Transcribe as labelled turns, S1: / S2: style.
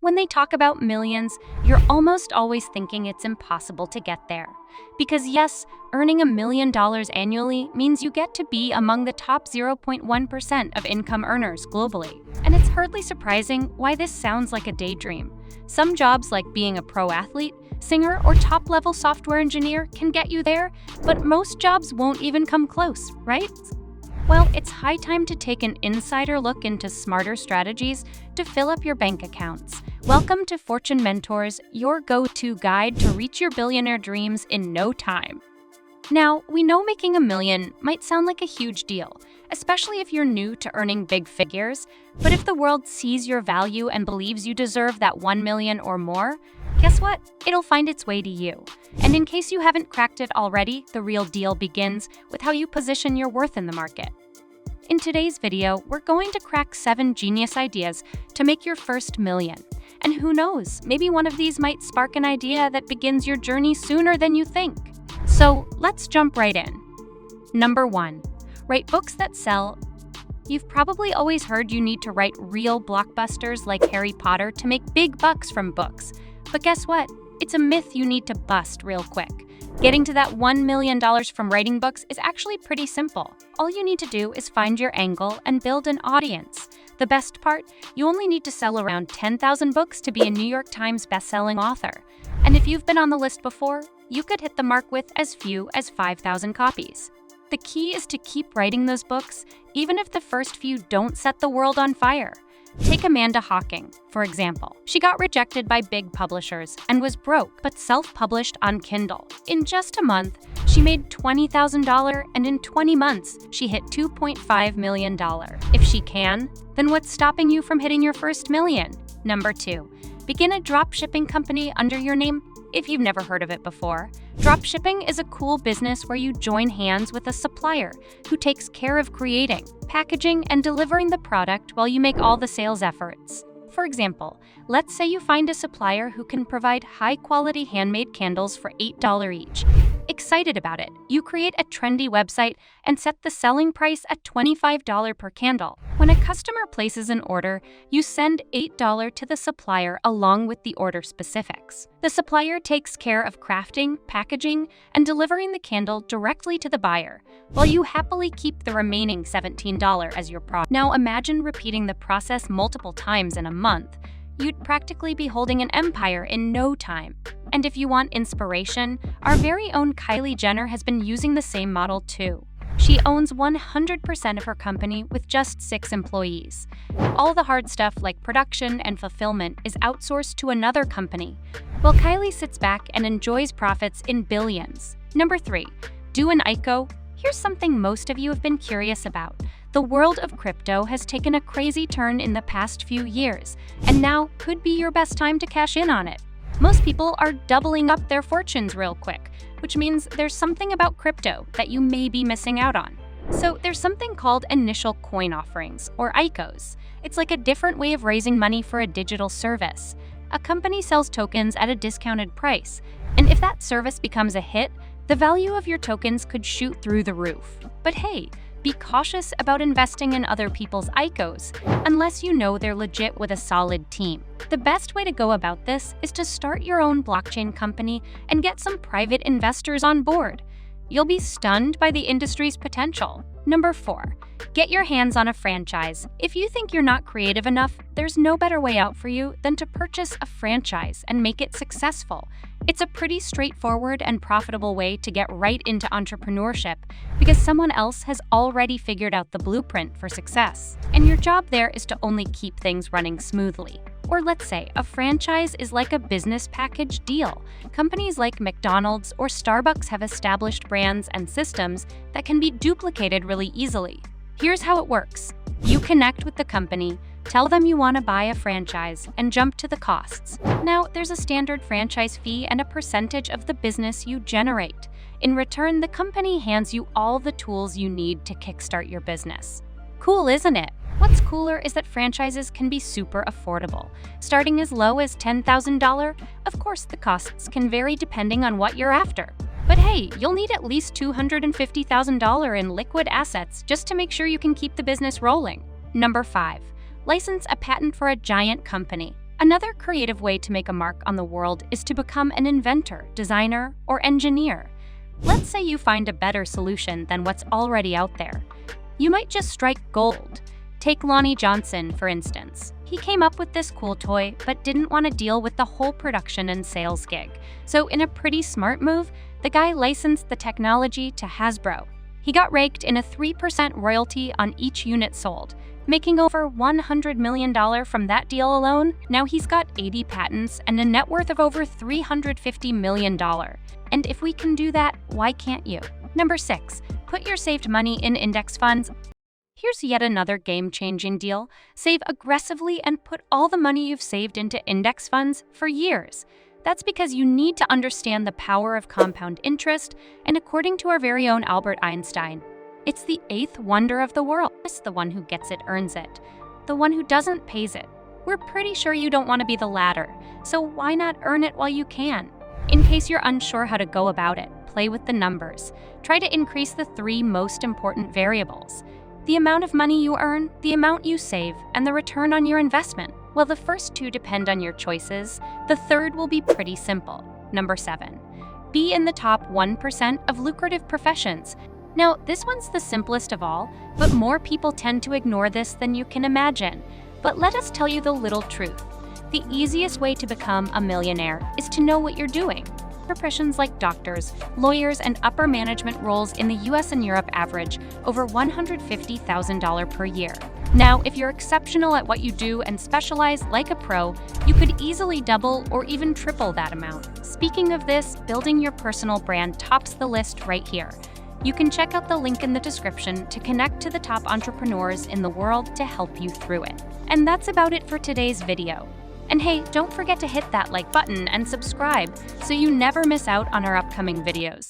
S1: When they talk about millions, you're almost always thinking it's impossible to get there. Because yes, earning $1 million annually means you get to be among the top 0.1% of income earners globally. And it's hardly surprising why this sounds like a daydream. Some jobs, like being a pro athlete, singer, or top-level software engineer, can get you there, but most jobs won't even come close, right? Well, it's high time to take an insider look into smarter strategies to fill up your bank accounts. Welcome to Fortune Mentors, your go-to guide to reach your billionaire dreams in no time. Now, we know making $1 million might sound like a huge deal, especially if you're new to earning big figures, but if the world sees your value and believes you deserve that $1 million or more, guess what? It'll find its way to you. And in case you haven't cracked it already, the real deal begins with how you position your worth in the market. In today's video, we're going to crack 7 genius ideas to make your first million. And who knows, maybe one of these might spark an idea that begins your journey sooner than you think. So let's jump right in. Number 1, write books that sell. You've probably always heard you need to write real blockbusters like Harry Potter to make big bucks from books. But guess what? It's a myth you need to bust real quick. Getting to that $1 million from writing books is actually pretty simple. All you need to do is find your angle and build an audience. The best part? You only need to sell around 10,000 books to be a New York Times bestselling author. And if you've been on the list before, you could hit the mark with as few as 5,000 copies. The key is to keep writing those books, even if the first few don't set the world on fire. Take Amanda Hawking, for example. She got rejected by big publishers and was broke, but self-published on Kindle. In just a month, she made $20,000, and in 20 months, she hit $2.5 million. If she can, then what's stopping you from hitting your first million? Number 2, begin a dropshipping company under your name. If you've never heard of it before, dropshipping is a cool business where you join hands with a supplier who takes care of creating, packaging, and delivering the product while you make all the sales efforts. For example, let's say you find a supplier who can provide high-quality handmade candles for $8 each. Excited about it, you create a trendy website and set the selling price at $25 per candle. When a customer places an order, you send $8 to the supplier along with the order specifics. The supplier takes care of crafting, packaging, and delivering the candle directly to the buyer, while you happily keep the remaining $17 as your profit. Now imagine repeating the process multiple times in a month. You'd practically be holding an empire in no time. And if you want inspiration, our very own Kylie Jenner has been using the same model too. She owns 100% of her company with just 6 employees. All the hard stuff like production and fulfillment is outsourced to another company, while Kylie sits back and enjoys profits in billions. Number 3, do an ICO. Here's something most of you have been curious about. The world of crypto has taken a crazy turn in the past few years, and now could be your best time to cash in on it. Most people are doubling up their fortunes real quick, which means there's something about crypto that you may be missing out on. So there's something called initial coin offerings, or ICOs. It's like a different way of raising money for a digital service. A company sells tokens at a discounted price, and if that service becomes a hit, the value of your tokens could shoot through the roof. But hey, be cautious about investing in other people's ICOs, unless you know they're legit with a solid team. The best way to go about this is to start your own blockchain company and get some private investors on board. You'll be stunned by the industry's potential. Number 4, get your hands on a franchise. If you think you're not creative enough, there's no better way out for you than to purchase a franchise and make it successful. It's a pretty straightforward and profitable way to get right into entrepreneurship because someone else has already figured out the blueprint for success. And your job there is to only keep things running smoothly. Or let's say a franchise is like a business package deal. Companies like McDonald's or Starbucks have established brands and systems that can be duplicated really easily. Here's how it works. You connect with the company, tell them you want to buy a franchise, and jump to the costs. Now, there's a standard franchise fee and a percentage of the business you generate. In return, the company hands you all the tools you need to kickstart your business. Cool, isn't it? What's cooler is that franchises can be super affordable, starting as low as $10,000. Of course, the costs can vary depending on what you're after. But hey, you'll need at least $250,000 in liquid assets just to make sure you can keep the business rolling. Number 5, license a patent for a giant company. Another creative way to make a mark on the world is to become an inventor, designer, or engineer. Let's say you find a better solution than what's already out there. You might just strike gold. Take Lonnie Johnson, for instance. He came up with this cool toy, but didn't want to deal with the whole production and sales gig. So in a pretty smart move, the guy licensed the technology to Hasbro. He got raked in a 3% royalty on each unit sold, making over $100 million from that deal alone. Now he's got 80 patents and a net worth of over $350 million. And if we can do that, why can't you? Number 6, put your saved money in index funds. Here's yet another game-changing deal. Save aggressively and put all the money you've saved into index funds for years. That's because you need to understand the power of compound interest, and according to our very own Albert Einstein, it's the 8th wonder of the world. It's the one who gets it earns it. The one who doesn't pays it. We're pretty sure you don't want to be the latter, so why not earn it while you can? In case you're unsure how to go about it, play with the numbers. Try to increase the 3 most important variables: the amount of money you earn, the amount you save, and the return on your investment. While the first 2 depend on your choices, the third will be pretty simple. Number 7, be in the top 1% of lucrative professions. Now, this one's the simplest of all, but more people tend to ignore this than you can imagine. But let us tell you the little truth. The easiest way to become a millionaire is to know what you're doing. Professions like doctors, lawyers, and upper management roles in the US and Europe average over $150,000 per year. Now, if you're exceptional at what you do and specialize like a pro, you could easily double or even triple that amount. Speaking of this, building your personal brand tops the list right here. You can check out the link in the description to connect to the top entrepreneurs in the world to help you through it. And that's about it for today's video. And hey, don't forget to hit that like button and subscribe so you never miss out on our upcoming videos.